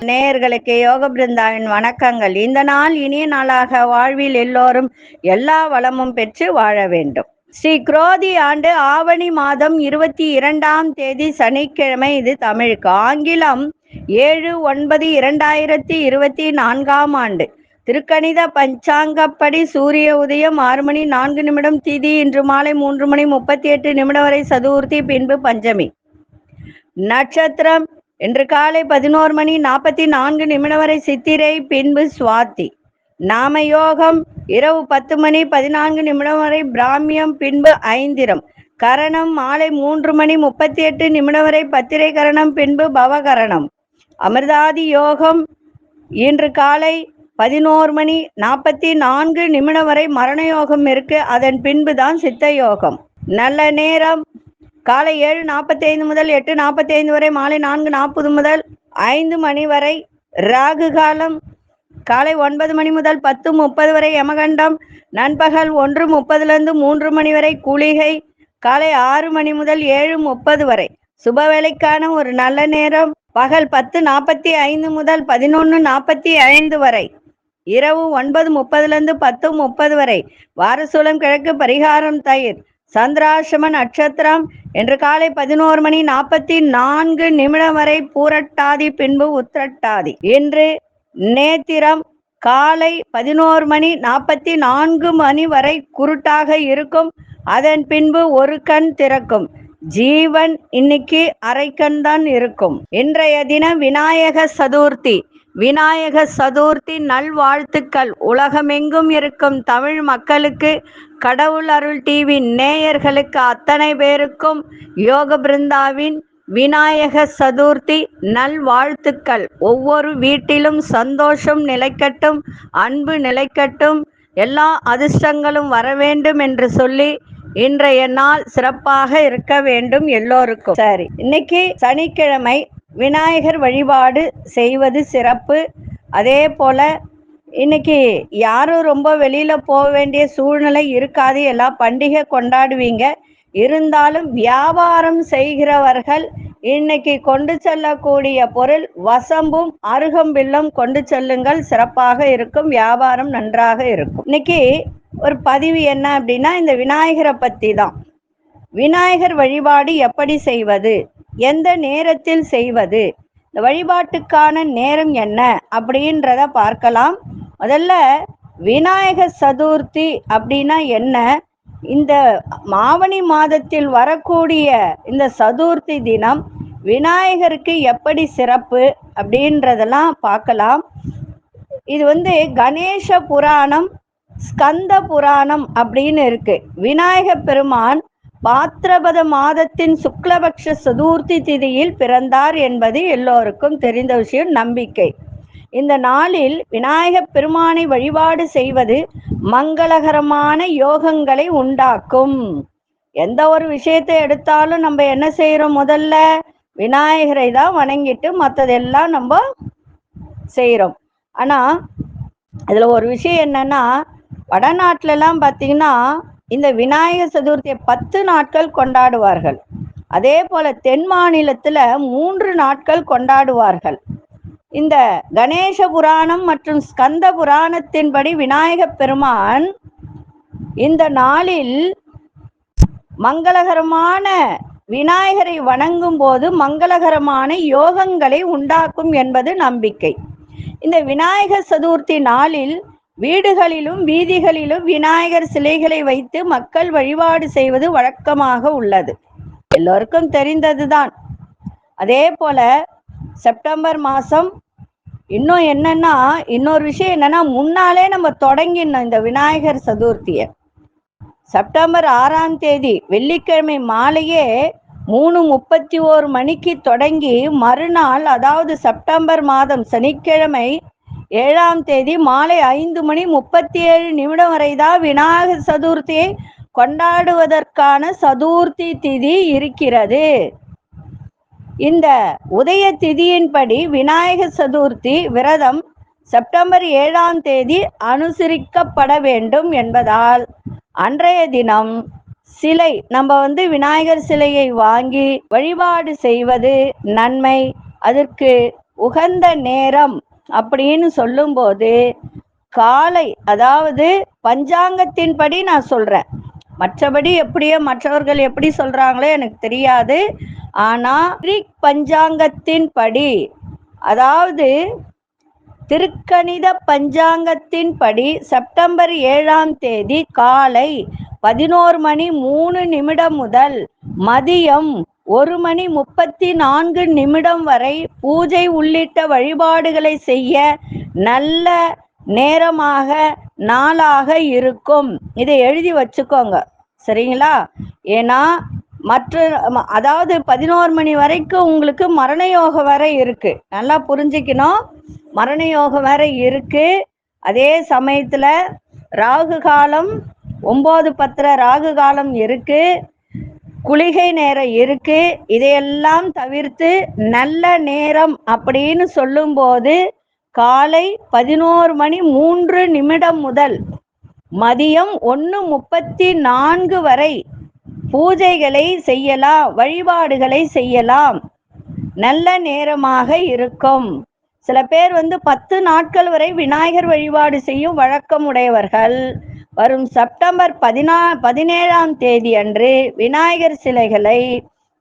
நேயர்களுக்கு யோக பிருந்தாவின் வணக்கங்கள். இந்த நாள் இனிய நாளாக வாழ்வில் எல்லோரும் எல்லா வளமும் பெற்று வாழ வேண்டும். ஸ்ரீ குரோதி ஆண்டு ஆவணி மாதம் 22ஆம் தேதி சனிக்கிழமை. இது தமிழுக்கு. ஆங்கிலம் 7/9/2024ஆம் ஆண்டு. திருக்கணித பஞ்சாங்கப்படி சூரிய உதயம் 6 மணி 4 நிமிடம், திதி இன்று மாலை 3 மணி 38 நிமிடம் வரை சதுர்த்தி, பின்பு பஞ்சமி. நட்சத்திரம் இன்று காலை 11 மணி 44 நிமிடம் வரை சித்திரை, பின்பு சுவாதி. நாமயோகம் இரவு 10 மணி 14 நிமிடம் வரை பிராமியம், பின்பு ஐந்திரம். கரணம் மாலை 3 மணி 38 நிமிடம் வரை பத்திரை கரணம், பின்பு பவகரணம். அமிர்தாதி யோகம் இன்று காலை 11 மணி 44 நிமிடம் வரை மரண யோகம் இருக்கு. அதன் பின்புதான் சித்த யோகம். நல்ல நேரம் காலை 7:45 முதல் 8:45 வரை, மாலை 4:40 முதல் 5 மணி வரை. ராகு காலம் காலை 9 மணி முதல் 10:30 வரை. யமகண்டம் நண்பகல் 1:30 3 மணி வரை. குளிகை காலை 6 மணி முதல் 7:30 வரை. சுபவேளைக்கான ஒரு நல்ல நேரம் பகல் 10:45 முதல் 11:45 வரை. இரவு 9:30 10:30 வரை. வாரசூலம் கிழக்கு, பரிகாரம் தயிர். சந்திராசிரம நட்சத்திரம் இன்று காலை 11 மணி 44 நிமிடம் வரை பூரட்டாதி, பின்பு உத்திரட்டாதி. இன்று நேத்திரம் காலை 11 மணி 44 மணி வரை குருட்டாக இருக்கும். அதன் பின்பு ஒரு கண் திறக்கும். ஜீவன் இன்னைக்கு அரை கண் தான் இருக்கும். இன்றைய தினம் விநாயக சதுர்த்தி. விநாயக சதுர்த்தி நல்வாழ்த்துக்கள். உலகமெங்கும் இருக்கும் தமிழ் மக்களுக்கு, கடவுள் அருள் டிவி நேயர்களுக்கு அத்தனை பேருக்கும் யோக பிருந்தாவின் விநாயக சதுர்த்தி நல்வாழ்த்துக்கள். ஒவ்வொரு வீட்டிலும் சந்தோஷம் நிலைக்கட்டும், அன்பு நிலைக்கட்டும், எல்லா அதிர்ஷ்டங்களும் வர வேண்டும் என்று சொல்லி இன்றைய நாள் சிறப்பாக இருக்க வேண்டும் எல்லோருக்கும். சரி, இன்னைக்கு சனிக்கிழமை. விநாயகர் வழிபாடு செய்வது சிறப்பு. அதே போல இன்னைக்கு யாரும் ரொம்ப வெளியில போக வேண்டிய சூழ்நிலை இருக்காது. எல்லா பண்டிகை கொண்டாடுவீங்க. இருந்தாலும் வியாபாரம் செய்கிறவர்கள் இன்னைக்கு கொண்டு செல்லக்கூடிய பொருள் வசம்பும் அருகம்பில்லும் கொண்டு செல்லுங்கள். சிறப்பாக இருக்கும். வியாபாரம் நன்றாக இருக்கும். இன்னைக்கு ஒரு பதிவு என்ன அப்படின்னா, இந்த விநாயகரை பத்தி தான். விநாயகர் வழிபாடு எப்படி செய்வது, எந்த நேரத்தில் செய்வது, இந்த வழிபாட்டுக்கான நேரம் என்ன அப்படின்றத பார்க்கலாம். முதல்ல விநாயகர் சதுர்த்தி அப்படின்னா என்ன, இந்த ஆவணி மாதத்தில் வரக்கூடிய இந்த சதுர்த்தி தினம் விநாயகருக்கு எப்படி சிறப்பு அப்படின்றதெல்லாம் பார்க்கலாம். இது கணேச புராணம், ஸ்கந்த புராணம் அப்படின்னு இருக்கு. விநாயக பெருமான் பாத்ரபத மாதத்தின் சுக்லபக்ஷ சதுர்த்தி திதியில் பிறந்தார் என்பது எல்லோருக்கும் தெரிந்த விஷயம், நம்பிக்கை. இந்த நாளில் விநாயக பெருமானை வழிபாடு செய்வது மங்களகரமான யோகங்களை உண்டாக்கும். எந்த ஒரு விஷயத்தை எடுத்தாலும் நம்ம என்ன செய்யறோம், முதல்ல விநாயகரை தான் வணங்கிட்டு மற்றதெல்லாம் நம்ம செய்யறோம். ஆனா அதுல ஒரு விஷயம் என்னன்னா, வடநாட்டுல பார்த்தீங்கன்னா இந்த விநாயகர் சதுர்த்தியை 10 நாட்கள் கொண்டாடுவார்கள். அதே போல தென் மாநிலத்துல 3 நாட்கள் கொண்டாடுவார்கள். இந்த கணேச புராணம் மற்றும் ஸ்கந்த புராணத்தின்படி விநாயக பெருமான் இந்த நாளில் மங்களகரமான விநாயகரை வணங்கும் போது மங்களகரமான யோகங்களை உண்டாக்கும் என்பது நம்பிக்கை. இந்த விநாயகர் சதுர்த்தி நாளில் வீடுகளிலும் வீதிகளிலும் விநாயகர் சிலைகளை வைத்து மக்கள் வழிபாடு செய்வது வழக்கமாக உள்ளது. எல்லோருக்கும் தெரிந்ததுதான். அதே போல செப்டம்பர் மாதம் இன்னொரு விஷயம் என்னன்னா, முன்னாலே நம்ம தொடங்கினோம் இந்த விநாயகர் சதுர்த்தியை. செப்டம்பர் 6ஆம் தேதி வெள்ளிக்கிழமை மாலையே 3:31 மணிக்கு தொடங்கி மறுநாள், அதாவது செப்டம்பர் மாதம் சனிக்கிழமை 7ஆம் தேதி மாலை 5:37 வரை தான் விநாயகர் சதுர்த்தியை கொண்டாடுவதற்கான சதுர்த்தி திதி இருக்கிறது. இந்த உதய திதியின்படி விநாயகர் சதுர்த்தி விரதம் செப்டம்பர் 7ஆம் தேதி அனுசரிக்கப்பட வேண்டும் என்பதால் அன்றைய தினம் சிலை நம்ம விநாயகர் சிலையை வாங்கி வழிபாடு செய்வது நன்மை. அதற்கு உகந்த நேரம் அப்படின்னு சொல்லும்போது காலை, அதாவது பஞ்சாங்கத்தின்படி நான் சொல்றேன், மற்றபடி எப்படியோ மற்றவர்கள் எப்படி சொல்றாங்களோ எனக்கு தெரியாது. ஆனா பஞ்சாங்கத்தின் படி, அதாவது திருக்கணித பஞ்சாங்கத்தின் படி செப்டம்பர் 7ஆம் தேதி காலை 11:03 முதல் மதியம் 1:34 வரை பூஜை உள்ளிட்ட வழிபாடுகளை செய்ய நல்ல நேரமாக நாளாக இருக்கும். இதை எழுதி வச்சுக்கோங்க, சரிங்களா? ஏன்னா அதாவது 11 மணி வரைக்கும் உங்களுக்கு மரண யோகம் வரை இருக்கு, நல்லா புரிஞ்சுக்கணும். மரண யோகம் வரை இருக்கு. அதே சமயத்துல ராகு காலம் 9:10 ராகு காலம் இருக்கு, குளிகை நேரம் இருக்கு. இதையெல்லாம் தவிர்த்து நல்ல நேரம் அப்படின்னு சொல்லும் போது காலை 11:03 முதல் மதியம் 1:34 வரை பூஜைகளை செய்யலாம், வழிபாடுகளை செய்யலாம், நல்ல நேரமாக இருக்கும். சில பேர் 10 நாட்கள் வரை விநாயகர் வழிபாடு செய்யும் வழக்கம் உடையவர்கள் வரும் செப்டம்பர் 17ஆம் தேதி அன்று விநாயகர் சிலைகளை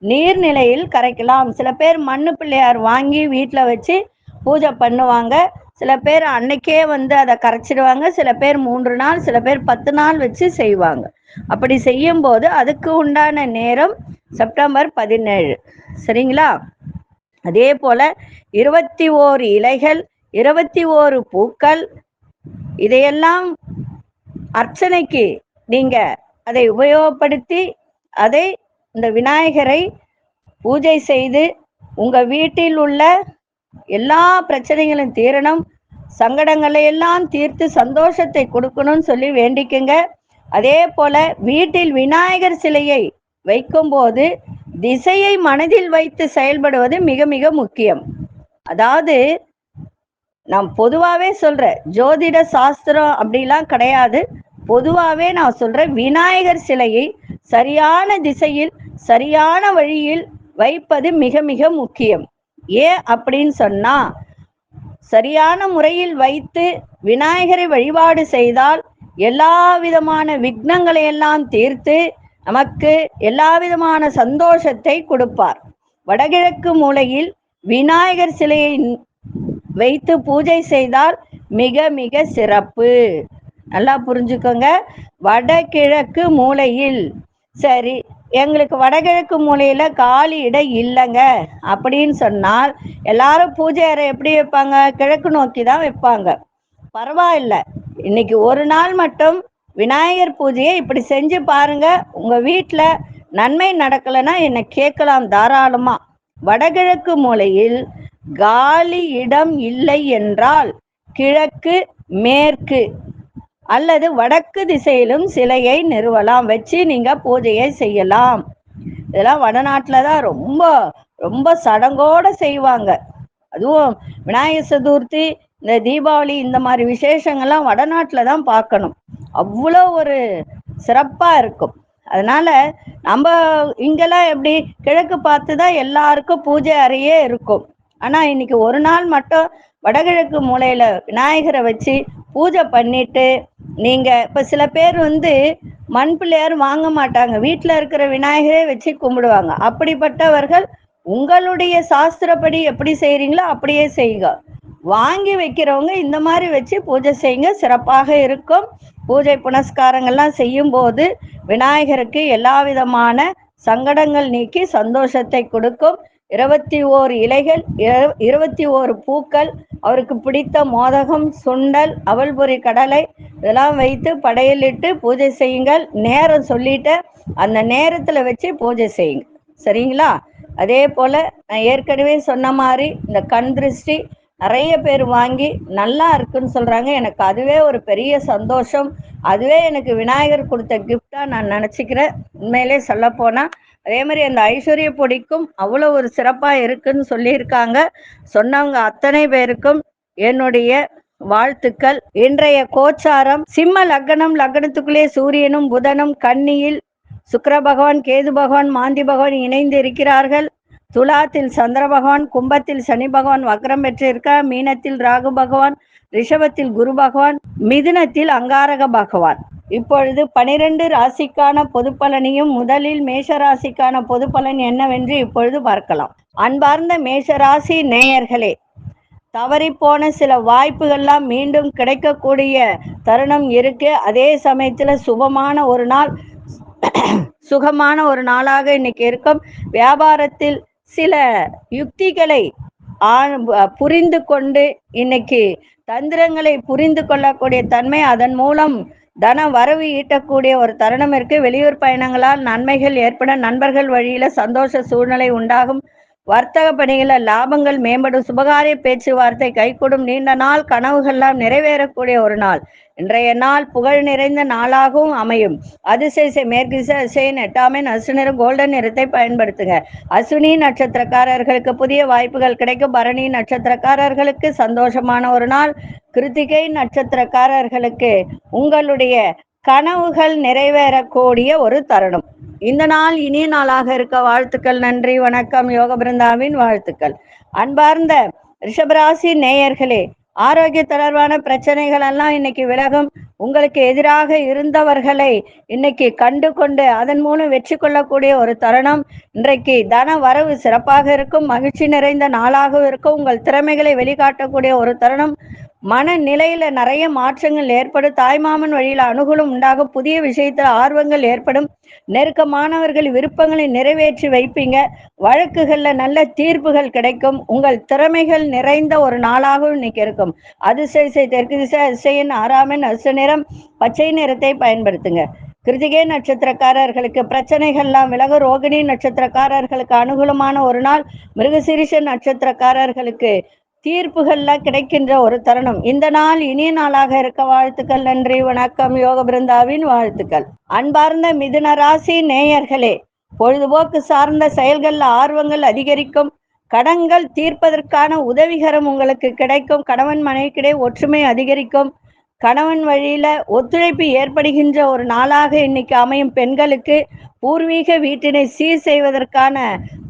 நீர்நிலையில் கரைக்கலாம். சில பேர் மண்ணு பிள்ளையார் வாங்கி வீட்டில் வச்சு பூஜை பண்ணுவாங்க. சில பேர் அன்னைக்கே அதை கரைச்சிடுவாங்க. சில பேர் 3 நாள், சில பேர் 10 நாள் வச்சு செய்வாங்க. அப்படி செய்யும் போது அதுக்கு உண்டான நேரம் செப்டம்பர் 17, சரிங்களா? அதே போல 21 இலைகள், 21 பூக்கள், இதையெல்லாம் அர்ச்சனைக்கு நீங்க அதை உபயோகப்படுத்தி அதை இந்த விநாயகரை பூஜை செய்து உங்க வீட்டில் உள்ள எல்லா பிரச்சனைகளும் தீரணும், சங்கடங்களை எல்லாம் தீர்த்து சந்தோஷத்தை கொடுக்கணும்னு சொல்லி வேண்டிக்குங்க. அதே போல வீட்டில் விநாயகர் சிலையை வைக்கும் போது திசையை மனதில் வைத்து செயல்படுவது மிக மிக முக்கியம். அதாவது நான் பொதுவாகவே சொல்றேன், ஜோதிட சாஸ்திரம் அப்படிலாம் கிடையாது. பொதுவாகவே நான் சொல்றேன், விநாயகர் சிலையை சரியான திசையில் சரியான வழியில் வைப்பது மிக மிக முக்கியம். ஏன் அப்படின்னு சொன்னா, சரியான முறையில் வைத்து விநாயகரை வழிபாடு செய்தால் எல்லா விதமான விக்னங்களை எல்லாம் தீர்த்து நமக்கு எல்லா விதமான சந்தோஷத்தை கொடுப்பார். வடகிழக்கு மூலையில் விநாயகர் சிலையை வைத்து பூஜை செய்தால் மிக மிக சிறப்பு. நல்லா புரிஞ்சுக்கோங்க. வடகிழக்கு மூலையில், சரி எங்களுக்கு வடகிழக்கு மூலையில காலி இடம் இல்லைங்க அப்படின்னு சொன்னால் எல்லாரும் பூஜை அறை எப்படி வைப்பாங்க? கிழக்கு நோக்கி தான் வைப்பாங்க. பரவாயில்ல, இன்னைக்கு ஒரு நாள் மட்டும் விநாயகர் பூஜையை இப்படி செஞ்சு பாருங்க. உங்க வீட்டுல நன்மை நடக்கலைன்னா என்னை கேட்கலாம் தாராளமா. வடகிழக்கு மூலையில் காலி இடம் இல்லை என்றால் கிழக்கு, மேற்கு அல்லது வடக்கு திசையிலும் சிலையை நிறுவலாம், வச்சு நீங்க பூஜையை செய்யலாம். இதெல்லாம் வடநாட்டுல தான் ரொம்ப ரொம்ப சடங்கோட செய்வாங்க. அதுவும் விநாயகர் சதுர்த்தி, இந்த தீபாவளி, இந்த மாதிரி விசேஷங்கள்லாம் வடநாட்டுல தான் பார்க்கணும். அவ்வளோ ஒரு சிறப்பா இருக்கும். அதனால நம்ம இங்கெல்லாம் எப்படி கிழக்கு பார்த்து தான் எல்லாருக்கும் பூஜை அறையே இருக்கும். ஆனா இன்னைக்கு ஒரு நாள் மட்டும் வடகிழக்கு மூலையில விநாயகரை வச்சு பூஜை பண்ணிட்டு நீங்க இப்ப சில பேர் மண் பிள்ளையார் வாங்க மாட்டாங்க, வீட்டுல இருக்கிற விநாயகரை வச்சு கும்பிடுவாங்க. அப்படிப்பட்டவர்கள் உங்களுடைய சாஸ்திரப்படி எப்படி செய்யறீங்களோ அப்படியே செய்யுங்க. வாங்கி வைக்கிறவங்க இந்த மாதிரி வச்சு பூஜை செய்யுங்க, சிறப்பாக இருக்கும். பூஜை புனஸ்காரங்கள்லாம் செய்யும் போது விநாயகருக்கு எல்லா விதமான சங்கடங்கள் நீக்கி சந்தோஷத்தை கொடுக்கும். 21 இலைகள், 21 பூக்கள், அவருக்கு பிடித்த மோதகம், சுண்டல், அவல்பொரி, கடலை இதெல்லாம் வைத்து படையலிட்டு பூஜை செய்யுங்கள். நேரம் சொல்லிட்டு அந்த நேரத்துல வச்சு பூஜை செய்யுங்க, சரிங்களா? அதே போல நான் ஏற்கனவே சொன்ன மாதிரி இந்த கண் திருஷ்டி நிறைய பேர் வாங்கி நல்லா இருக்குன்னு சொல்றாங்க. எனக்கு அதுவே ஒரு பெரிய சந்தோஷம். அதுவே எனக்கு விநாயகர் கொடுத்த கிஃப்டா நான் நினைச்சுக்கிறேன். உண்மையிலே சொல்ல போனா அதே மாதிரி அந்த ஐஸ்வர்ய பொடிக்கும் அவ்வளோ ஒரு சிறப்பா இருக்குன்னு சொல்லியிருக்காங்க. சொன்னவங்க அத்தனை பேருக்கும் என்னுடைய வாழ்த்துக்கள். இன்றைய கோச்சாரம் சிம்ம லக்னம், லக்னத்துக்குள்ளே சூரியனும் புதனும், கன்னியில் சுக்கிர பகவான், கேது பகவான், மாந்தி பகவான் இணைந்து இருக்கிறார்கள். துலாத்தில் சந்திர பகவான், கும்பத்தில் சனி பகவான் வக்ரம் பெற்றிருக்கார். மீனத்தில் ராகு பகவான், ரிஷபத்தில் குரு பகவான், மிதுனத்தில் அங்காரக பகவான். இப்பொழுது 12 ராசிக்கான பொது பலனையும் முதலில் மேஷ ராசிக்கான பொது பலன் என்னவென்று இப்பொழுது பார்க்கலாம். அன்பார்ந்த மேஷராசி நேயர்களே, தவறிப்போன சில வாய்ப்புகள்லாம் மீண்டும் கிடைக்கக்கூடிய தருணம் இருக்கு. அதே சமயத்துல சுகமான ஒரு நாளாக இன்னைக்கு இருக்கும். வியாபாரத்தில் சில யுக்திகளை புரிந்து கொண்டு இன்னைக்கு தந்திரங்களை புரிந்து கொள்ளக்கூடிய தன்மை, அதன் மூலம் தன வரவு ஈட்டக்கூடிய ஒரு தருணம் இருக்கு. வெளியூர் பயணங்களால் நன்மைகள் ஏற்பட, நண்பர்கள் வழியில சந்தோஷ சூழ்நிலை உண்டாகும். வர்த்தக பணிகள லாபங்கள் மேம்படும். சுபகாரிய பேச்சுவார்த்தை கைகூடும். நீண்ட நாள் கனவுகள்லாம் நிறைவேறக்கூடிய ஒரு நாள். இன்றைய நாள் புகழ் நிறைந்த நாளாகவும் அமையும். அதிசய மேற்கு திசையின் 8ஆம் அசு நிறம் கோல்டன் நிறத்தை பயன்படுத்துங்க. அஸ்வினி நட்சத்திரக்காரர்களுக்கு புதிய வாய்ப்புகள் கிடைக்கும். பரணி நட்சத்திரக்காரர்களுக்கு சந்தோஷமான ஒரு நாள். கிருத்திகை நட்சத்திரக்காரர்களுக்கு உங்களுடைய கனவுகள் நிறைவேறக்கூடிய ஒரு தருணம். இந்த நாள் இனிய நாளாக இருக்க வாழ்த்துக்கள். நன்றி, வணக்கம். யோக பிருந்தாவின் வாழ்த்துக்கள். அன்பார்ந்த ரிஷபராசி நேயர்களே, ஆரோக்கிய தொடர்பான பிரச்சனைகள் எல்லாம் இன்னைக்கு விலகும். உங்களுக்கு எதிராக இருந்தவர்களை இன்னைக்கு கண்டு கொண்டு அதன் மூலம் வெற்றி கொள்ளக்கூடிய ஒரு தருணம். இன்றைக்கு தன வரவு சிறப்பாக இருக்கும். மகிழ்ச்சி நிறைந்த நாளாகவும் இருக்கும். உங்கள் திறமைகளை வெளிக்காட்டக்கூடிய ஒரு தருணம். மனநிலையில நிறைய மாற்றங்கள் ஏற்படும். தாய்மாமன் வழியில அனுகூலம் உண்டாகும். புதிய விஷயத்துல ஆர்வங்கள் ஏற்படும். நெருக்கமானவர்கள் விருப்பங்களை நிறைவேற்றி வைப்பீங்க. வழக்குகள்ல நல்ல தீர்ப்புகள் கிடைக்கும். உங்கள் திறமைகள் நிறைந்த ஒரு நாளாகவும் இன்னைக்கு இருக்கும். அதிசய தெற்கு திசை அதிசயின் 6ஆம் அசு நிறம் பச்சை நிறத்தை பயன்படுத்துங்க. கிருத்திகை நட்சத்திரக்காரர்களுக்கு பிரச்சனைகள்லாம் விலகு. ரோகிணி நட்சத்திரக்காரர்களுக்கு அனுகூலமான ஒரு நாள். மிருகசீரிஷ நட்சத்திரக்காரர்களுக்கு தீர்ப்புகள்லாம் கிடைக்கின்ற ஒரு தருணம். இந்த நாள் இனிய நாளாக இருக்க வாழ்த்துக்கள். நன்றி, வணக்கம். யோக பிருந்தாவின் வாழ்த்துக்கள். அன்பார்ந்த மிதுன ராசி நேயர்களே, பொழுதுபோக்கு சார்ந்த செயல்கள்ல ஆர்வங்கள் அதிகரிக்கும். கடன்கள் தீர்ப்பதற்கான உதவிகரம் உங்களுக்கு கிடைக்கும். கணவன் மனைவிக்கிடையே ஒற்றுமை அதிகரிக்கும். கணவன் வழியில ஒத்துழைப்பு ஏற்படுகின்ற ஒரு நாளாக இன்னைக்கு அமையும். பெண்களுக்கு பூர்வீக வீட்டினை சீர் செய்வதற்கான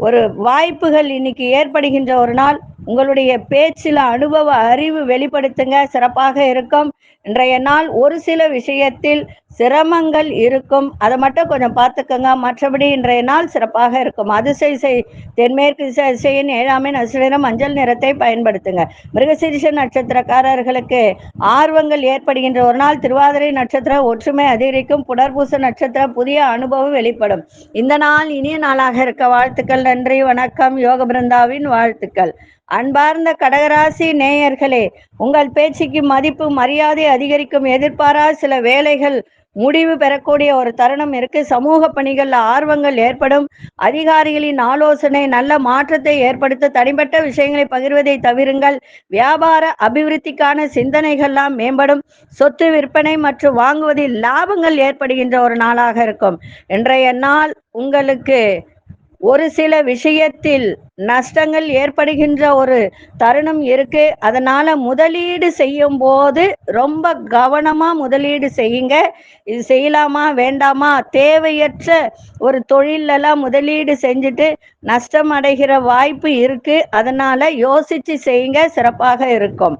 ஒரு வாய்ப்புகள் இன்னைக்கு ஏற்படுகின்ற ஒரு நாள். உங்களுடைய பேச்சில அனுபவ அறிவு வெளிப்படுத்துங்க, சிறப்பாக இருக்கும். இன்றைய நாள் ஒரு சில விஷயத்தில் சிரமங்கள் இருக்கும், அதை மட்டும் கொஞ்சம் பார்த்துக்கோங்க. மற்றபடி இன்றைய நாள் சிறப்பாக இருக்கும். அதிசய தென்மேற்கு திசையின் 7ஆம் அசு நிறம் மஞ்சள் நிறத்தை பயன்படுத்துங்க. மிருகசீரிஷ நட்சத்திரக்காரர்களுக்கு ஆர்வங்கள் ஏற்படுகின்ற ஒரு நாள். திருவாதிரை நட்சத்திரம் ஒற்றுமை அதிகரிக்கும். புனர்பூச நட்சத்திரம் புதிய அனுபவம் வெளிப்படும். இந்த நாள் இனிய நாளாக இருக்க வாழ்த்துக்கள். நன்றி, வணக்கம். யோக பிருந்தாவின் வாழ்த்துக்கள். அன்பார்ந்த கடகராசி நேயர்களே, உங்கள் பேச்சுக்கு மதிப்பு மரியாதை அதிகரிக்கும். எதிர்பாராத சில வேலைகள் முடிவு பெறக்கூடிய ஒரு தருணம் இருக்கு. சமூக பணிகள்ல ஆர்வங்கள் ஏற்படும். அதிகாரிகளின் ஆலோசனை நல்ல மாற்றத்தை ஏற்படுத்த. தனிப்பட்ட விஷயங்களை பகிர்வதை தவிருங்கள். வியாபார அபிவிருத்திக்கான சிந்தனைகள்லாம் மேம்படும். சொத்து விற்பனை மற்றும் வாங்குவதில் லாபங்கள் ஏற்படுகின்ற ஒரு நாளாக இருக்கும். இன்றைய நாள் உங்களுக்கு ஒரு சில விஷயத்தில் நஷ்டங்கள் ஏற்படுகின்ற ஒரு தருணம் இருக்கு. அதனால முதலீடு செய்யும் போது ரொம்ப கவனமா முதலீடு செய்யுங்க. இது செய்யலாமா வேண்டாமா, தேவையற்ற ஒரு தொழிலெல்லாம் முதலீடு செஞ்சுட்டு நஷ்டம் அடைகிற வாய்ப்பு இருக்கு. அதனால யோசிச்சு செய்யுங்க, சிறப்பாக இருக்கும்.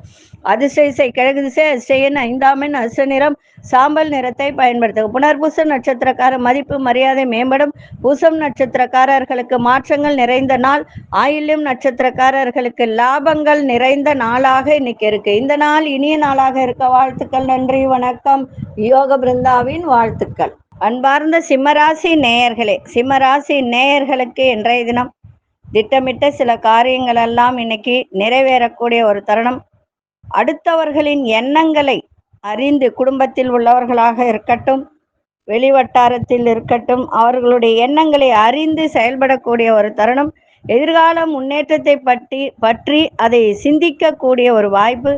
அதிசய கிழக்கு திசை அதிசயன் 5ஆம் அசு நிறம் சாம்பல் நிறத்தை பயன்படுத்தும். புனர்பூச நட்சத்திரக்கார மதிப்பு மரியாதை மேம்படும். பூசம் நட்சத்திரக்காரர்களுக்கு மாற்றங்கள் நிறைந்த நாள். ஆயில்யம் நட்சத்திரக்காரர்களுக்கு லாபங்கள் நிறைந்த நாளாக இன்னைக்கு இருக்கு. இந்த நாள் இனிய நாளாக இருக்க வாழ்த்துக்கள். நன்றி, வணக்கம். யோக பிருந்தாவின் வாழ்த்துக்கள். அன்பார்ந்த சிம்மராசி நேயர்களே, சிம்மராசி நேயர்களுக்கு இன்றைய தினம் திட்டமிட்ட சில காரியங்கள் எல்லாம் இன்னைக்கு நிறைவேறக்கூடிய ஒரு தருணம். அடுத்தவர்களின் எண்ணங்களை அறிந்து, குடும்பத்தில் உள்ளவர்களாக இருக்கட்டும், வெளிவட்டாரத்தில் இருக்கட்டும், அவர்களுடைய எண்ணங்களை அறிந்து செயல்படக்கூடிய ஒரு தருணம். எதிர்கால முன்னேற்றத்தை பற்றி அதை சிந்திக்கக்கூடிய ஒரு வாய்ப்பு.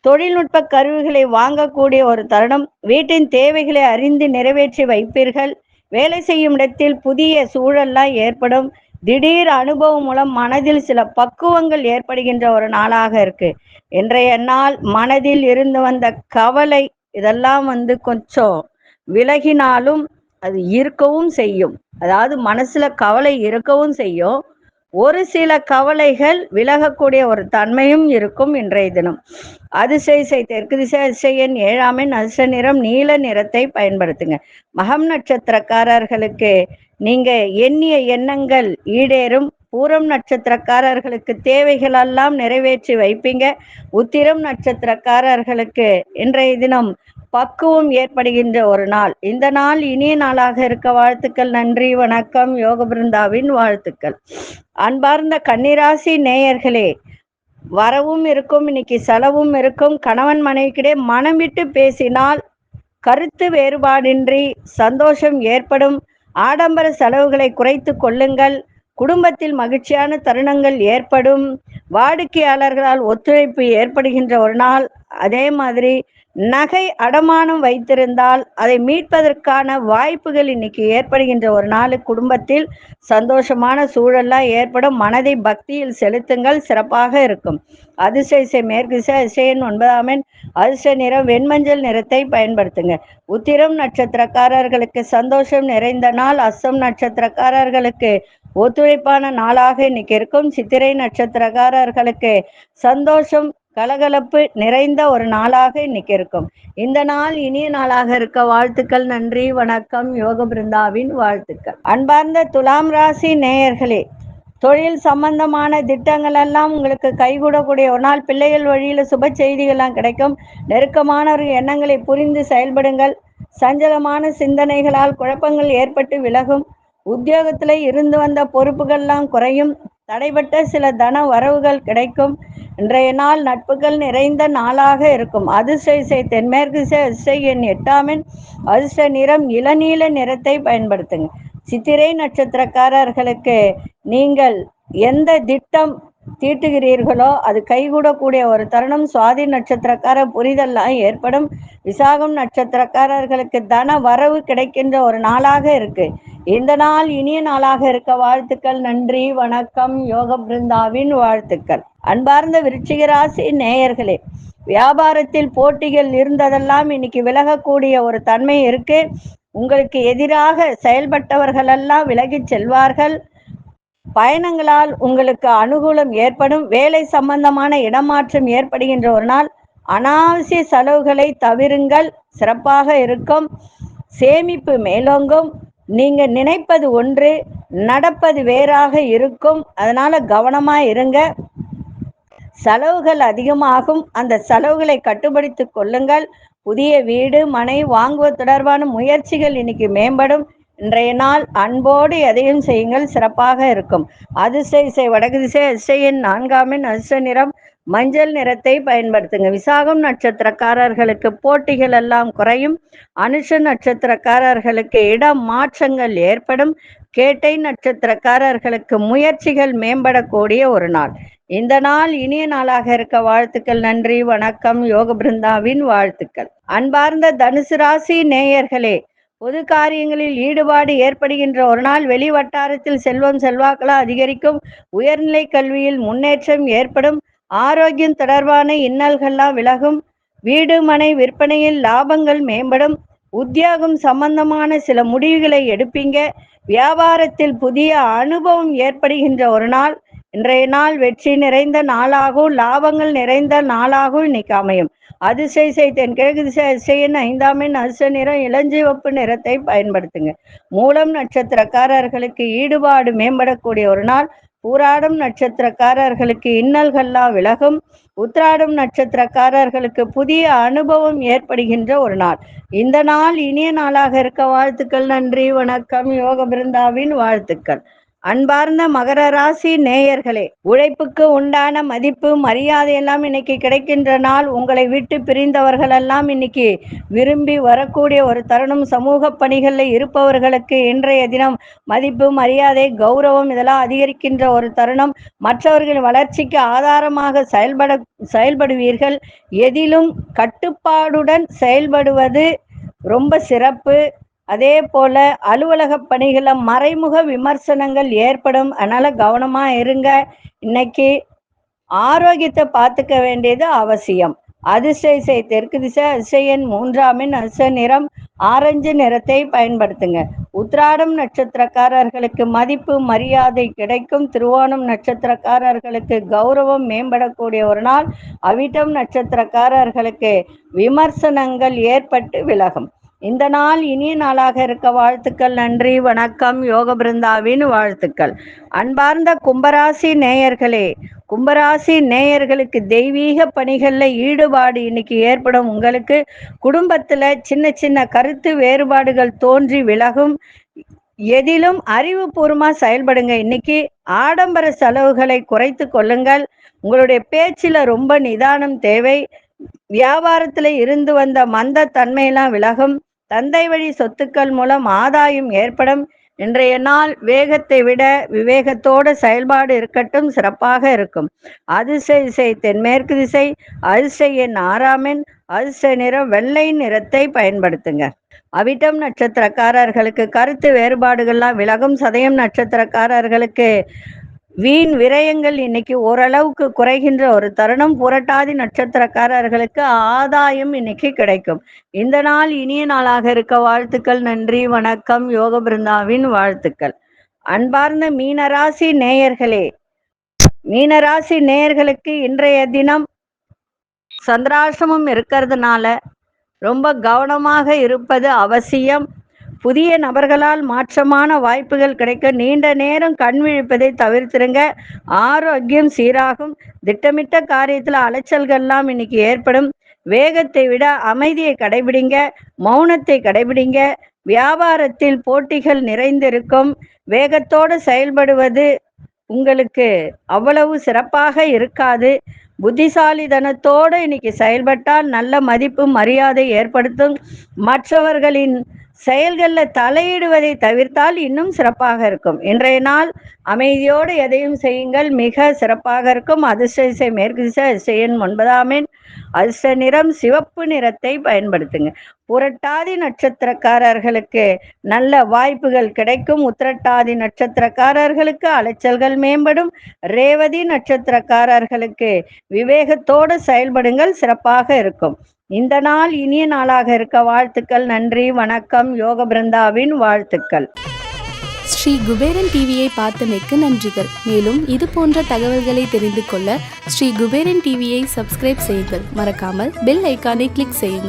தொழில்நுட்ப கருவிகளை வாங்கக்கூடிய ஒரு தருணம். வீட்டின் தேவைகளை அறிந்து நிறைவேற்றி வைப்பீர்கள். வேலை செய்யும் இடத்தில் புதிய சூழல்லாம் ஏற்படும். திடீர் அனுபவம் மூலம் மனதில் சில பக்குவங்கள் ஏற்படுகின்ற ஒரு நாளாக இருக்கு. இன்றைய நாள் மனதில் இருந்து வந்த கவலை இதெல்லாம் கொஞ்சம் விலகினாலும் அது இருக்கவும் செய்யும். அதாவது மனசுல கவலை இருக்கவும் செய்யும். ஒரு சில கவலைகள் விலகக்கூடிய ஒரு தன்மையும் இருக்கும் இன்றைய தினம். அதிசய தெற்கு திசை அதிசய எண் 7ஆம் எண் அதிர்ஷ்ட நிறம் நீல நிறத்தை பயன்படுத்துங்க. மகம் நட்சத்திரக்காரர்களுக்கு நீங்க எண்ணிய எண்ணங்கள் ஈடேறும். பூரம் நட்சத்திரக்காரர்களுக்கு தேவைகள் எல்லாம் நிறைவேற்றி வைப்பீங்க. உத்திரம் நட்சத்திரக்காரர்களுக்கு இன்றைய தினம் பக்குவம் ஏற்படுகின்ற ஒரு நாள். இந்த நாள் இனிய நாளாக இருக்க வாழ்த்துக்கள். நன்றி, வணக்கம். யோக பிருந்தாவின் வாழ்த்துக்கள். அன்பார்ந்த கன்னிராசி நேயர்களே, வரவும் இருக்கும், இன்னைக்கு செலவும் இருக்கும். கணவன் மனைவிக்கிடையே மனம் விட்டு பேசினால் கருத்து வேறுபாடின்றி சந்தோஷம் ஏற்படும். ஆடம்பர செலவுகளை குறைத்து கொள்ளுங்கள். குடும்பத்தில் மகிழ்ச்சியான தருணங்கள் ஏற்படும். வாடிக்கையாளர்களால் ஒத்துழைப்பு ஏற்படுகின்ற ஒரு நாள். அதே மாதிரி நகை அடமானம் வைத்திருந்தால் அதை மீட்பதற்கான வாய்ப்புகள் இன்னைக்கு ஏற்படுகின்ற ஒரு நாள். குடும்பத்தில் சந்தோஷமான சூழல்லாம் ஏற்படும். மனதை பக்தியில் செலுத்துங்கள், சிறப்பாக இருக்கும். அதிசய மேற்கு திசை அதிசய எண் 9ஆம் எண் அதிர்ஷ்ட நிறம் வெண்மஞ்சள் நிறத்தை பயன்படுத்துங்க. உத்திரம் நட்சத்திரக்காரர்களுக்கு சந்தோஷம் நிறைந்த நாள். அஸ்தம் நட்சத்திரக்காரர்களுக்கு ஒத்துழைப்பான நாளாக இன்னைக்கு இருக்கும். சித்திரை நட்சத்திரக்காரர்களுக்கு சந்தோஷம் கலகலப்பு நிறைந்த ஒரு நாளாக இன்னைக்கு இருக்கும். இந்த நாள் இனிய நாளாக இருக்க வாழ்த்துக்கள். நன்றி, வணக்கம். யோக பிருந்தாவின் வாழ்த்துக்கள். அன்பார்ந்த துலாம் ராசி நேயர்களே, தொழில் சம்பந்தமான திட்டங்கள் எல்லாம் உங்களுக்கு கைகூடக்கூடிய ஒரு நாள். பிள்ளைகள் வழியில் சுப செய்திகள்லாம் கிடைக்கும். நெருக்கமானவர்கள் எண்ணங்களை புரிந்து செயல்படுங்கள். சஞ்சலமான சிந்தனைகளால் குழப்பங்கள் ஏற்பட்டு விலகும். உத்தியோகத்தில் இருந்து வந்த பொறுப்புகள்லாம் குறையும். தடைபட்ட சில தன வரவுகள் கிடைக்கும். இன்றைய நாள் நட்புகள் நிறைந்த நாளாக இருக்கும். அதிசய தென்மேற்கு திசை அதிசய எண் 8ஆம் எண் அதிர்ஷ்ட நிறம் இளநீல நிறத்தை பயன்படுத்துங்க. சித்திரை நட்சத்திரக்காரர்களுக்கு நீங்கள் எந்த திட்டம் தீட்டுகிறீர்களோ அது கைகூடக்கூடிய ஒரு தருணம். சுவாதி நட்சத்திரக்கார புரிதல்லாம் ஏற்படும். விசாகம் நட்சத்திரக்காரர்களுக்கு தன வரவு கிடைக்கின்ற ஒரு நாளாக இருக்கு. இந்த நாள் இனிய நாளாக இருக்க வாழ்த்துக்கள். நன்றி, வணக்கம். யோக பிருந்தாவின் வாழ்த்துக்கள். அன்பார்ந்த விருச்சிக ராசி நேயர்களே, வியாபாரத்தில் போட்டிகள் இருந்ததெல்லாம் இன்னைக்கு விலகக்கூடிய ஒரு தன்மை இருக்கு. உங்களுக்கு எதிராக செயல்பட்டவர்கள் எல்லாம் விலகிச் செல்வார்கள். பயணங்களால் உங்களுக்கு அனுகூலம் ஏற்படும். வேலை சம்பந்தமான இடமாற்றம் ஏற்படுகின்ற ஒரு நாள். அனாவசிய செலவுகளை தவிருங்கள், சிறப்பாக இருக்கும். சேமிப்பு மேலோங்கும். நீங்க நினைப்பது ஒன்று, நடப்பது வேறாக இருக்கும். அதனால கவனமா இருங்க. செலவுகள் அதிகமாகும். அந்த செலவுகளை கட்டுப்படுத்திக் கொள்ளுங்கள். புதிய வீடு மனை வாங்குவது தொடர்பான முயற்சிகள் இன்னைக்கு மேம்படும். இன்றைய நாள் அன்போடு எதையும் செய்யுங்கள், சிறப்பாக இருக்கும். அதிசய வடக்கு திசை அதிசய எண் 4ஆம் எண் அதிர்ஷ்ட நிறம் மஞ்சள் நிறத்தை பயன்படுத்துங்க. விசாகம் நட்சத்திரக்காரர்களுக்கு போட்டிகள் எல்லாம் குறையும். அனுஷ நட்சத்திரக்காரர்களுக்கு இடம் மாற்றங்கள் ஏற்படும். கேட்டை நட்சத்திரக்காரர்களுக்கு முயற்சிகள் மேம்படக்கூடிய ஒரு நாள். இந்த நாள் இனிய நாளாக இருக்க வாழ்த்துக்கள். நன்றி, வணக்கம். யோக பிருந்தாவின் வாழ்த்துக்கள். அன்பார்ந்த தனுசு ராசி நேயர்களே, பொது காரியங்களில் ஈடுபாடு ஏற்படுகின்ற ஒரு நாள். வெளி வட்டாரத்தில் செல்வம் செல்வாக்களா அதிகரிக்கும். உயர்நிலை கல்வியில் முன்னேற்றம் ஏற்படும். ஆரோக்கியம் தொடர்பான இன்னல்கள்லாம் விலகும். வீடு மனை விற்பனையில் லாபங்கள் மேம்படும். உத்தியோகம் சம்பந்தமான சில முடிவுகளை எடுப்பீங்க. வியாபாரத்தில் புதிய அனுபவம் ஏற்படுகின்ற ஒரு நாள். இன்றைய நாள் வெற்றி நிறைந்த நாளாகவும் லாபங்கள் நிறைந்த நாளாகவும் இன்னைக்கு அமையும். அதிசய தென்கிழக்கு திசை அதிசய எண் 5ஆம் எண் அதிர்ஷ்ட நிறம் இளஞ்சிவப்பு நிறத்தை பயன்படுத்துங்க. மூலம் நட்சத்திரக்காரர்களுக்கு ஈடுபாடு மேம்படக்கூடிய ஒரு நாள். பூராடம் நட்சத்திரக்காரர்களுக்கு இன்னல்கள்லாம் விலகும். உத்திராடம் நட்சத்திரக்காரர்களுக்கு புதிய அனுபவம் ஏற்படுகின்ற ஒரு நாள். இந்த நாள் இனிய நாளாக இருக்க வாழ்த்துக்கள். நன்றி, வணக்கம். யோக பிருந்தாவின் வாழ்த்துக்கள். அன்பார்ந்த மகர ராசி நேயர்களே, உழைப்புக்கு உண்டான மதிப்பு மரியாதை எல்லாம் இன்னைக்கு கிடைக்கின்ற நாள். உங்களை விட்டு பிரிந்தவர்கள் எல்லாம் இன்னைக்கு விரும்பி வரக்கூடிய ஒரு தருணம். சமூக பணிகளில் இருப்பவர்களுக்கு இன்றைய தினம் மதிப்பு மரியாதை கௌரவம் இதெல்லாம் அதிகரிக்கின்ற ஒரு தருணம். மற்றவர்களின் வளர்ச்சிக்கு ஆதாரமாக செயல்படுவீர்கள். எதிலும் கட்டுப்பாடுடன் செயல்படுவது ரொம்ப சிறப்பு. அதே போல அலுவலக பணிகள மறைமுக விமர்சனங்கள் ஏற்படும். அதனால கவனமா இருங்க. இன்னைக்கு ஆரோக்கியத்தை பார்த்துக்க வேண்டியது அவசியம். அதிர்ஷ்ட திசை தெற்கு திசை. அதிர்ஷ்ட எண் 3ஆம் எண். அதிர்ஷ்ட நிறம் ஆரஞ்சு நிறத்தை பயன்படுத்துங்க. உத்திராடம் நட்சத்திரக்காரர்களுக்கு மதிப்பு மரியாதை கிடைக்கும். திருவோணம் நட்சத்திரக்காரர்களுக்கு கௌரவம் மேம்படக்கூடிய ஒரு நாள். அவிட்டம் நட்சத்திரக்காரர்களுக்கு விமர்சனங்கள் ஏற்பட்டு விலகும். இந்த நாள் இனிய நாளாக இருக்க வாழ்த்துக்கள். நன்றி, வணக்கம். யோக பிருந்தாவின் வாழ்த்துக்கள். அன்பார்ந்த கும்பராசி நேயர்களே, கும்பராசி நேயர்களுக்கு தெய்வீக பணிகள்ல ஈடுபாடு இன்னைக்கு ஏற்படும். உங்களுக்கு குடும்பத்துல சின்ன சின்ன கருத்து வேறுபாடுகள் தோன்றி விலகும். எதிலும் அறிவுபூர்வமா செயல்படுங்க. இன்னைக்கு ஆடம்பர செலவுகளை குறைத்து கொள்ளுங்கள். உங்களுடைய பேச்சில ரொம்ப நிதானம் தேவை. வியாபாரத்துல இருந்து வந்த மந்த தன்மையெல்லாம் விலகும். தந்தை வழி சொத்துக்கள் மூலம் ஆதாயம் ஏற்படும். இன்றைய நாள் வேகத்தை விட விவேகத்தோட செயல்பாடு இருக்கட்டும், சிறப்பாக இருக்கும். அதிர்ஷ்ட திசை தென்மேற்கு திசை. அதிர்ஷ்ட எண் 6ஆம் எண். அதிர்ஷ்ட நிறம் வெள்ளை நிறத்தை பயன்படுத்துங்க. அவிட்டம் நட்சத்திரக்காரர்களுக்கு கருத்து வேறுபாடுகள்லாம் விலகும். சதயம் நட்சத்திரக்காரர்களுக்கு வீண் விரயங்கள் இன்னைக்கு ஓரளவுக்கு குறைகின்ற ஒரு தருணம். புரட்டாதி நட்சத்திரக்காரர்களுக்கு ஆதாயம் இன்னைக்கு கிடைக்கும். இந்த நாள் இனிய நாளாக இருக்க வாழ்த்துக்கள். நன்றி, வணக்கம். யோக பிருந்தாவின் வாழ்த்துக்கள். அன்பார்ந்த மீனராசி நேயர்களே, மீனராசி நேயர்களுக்கு இன்றைய தினம் சந்திராஷ்டமம் இருக்கிறதுனால ரொம்ப கவனமாக இருப்பது அவசியம். புதிய நபர்களால் மாற்றமான வாய்ப்புகள் கிடைக்க நீண்ட நேரம் கண் விழிப்பதை தவிர்த்திருங்க. ஆரோக்கியம் சீராகும். திட்டமிட்ட காரியத்தில் அலைச்சல்கள்லாம் இன்னைக்கு ஏற்படும். வேகத்தை விட அமைதியை கடைபிடிங்க, மௌனத்தை கடைபிடிங்க. வியாபாரத்தில் போட்டிகள் நிறைந்திருக்கும். வேகத்தோடு செயல்படுவது உங்களுக்கு அவ்வளவு சிறப்பாக இருக்காது. புத்திசாலித்தனத்தோடு இன்னைக்கு செயல்பட்டால் நல்ல மதிப்பு மரியாதை ஏற்படுத்தும். மற்றவர்களின் செயல்களில் தலையிடுவதை தவிர்த்தால் இன்னும் சிறப்பாக இருக்கும். இன்றைய நாள் அமைதியோடு எதையும் செய்யுங்கள், மிக சிறப்பாக இருக்கும். அதிர்ஷ்ட திசை மேற்கு திசை. அதிர்ஷ்ட எண் 9ஆம் எண். அதிர்ஷ்ட நிறம் சிவப்பு நிறத்தை பயன்படுத்துங்க. புரட்டாதி நட்சத்திரக்காரர்களுக்கு நல்ல வாய்ப்புகள் கிடைக்கும். உத்திரட்டாதி நட்சத்திரக்காரர்களுக்கு அலைச்சல்கள் மேம்படும். ரேவதி நட்சத்திரக்காரர்களுக்கு விவேகத்தோடு செயல்படுங்கள், சிறப்பாக இருக்கும். இந்த நாள் இனிய நாளாக இருக்க வாழ்த்துக்கள். நன்றி, வணக்கம். யோக பிருந்தாவின் வாழ்த்துக்கள். ஸ்ரீ குபேரன் டிவியை பார்த்தமைக்கு நன்றிகள். மேலும் இது போன்ற தகவல்களை தெரிந்து கொள்ள ஸ்ரீ குபேரன் டிவியை சப்ஸ்கிரைப் செய்யுங்கள். மறக்காமல் பெல் ஐக்கானை கிளிக் செய்யுங்கள்.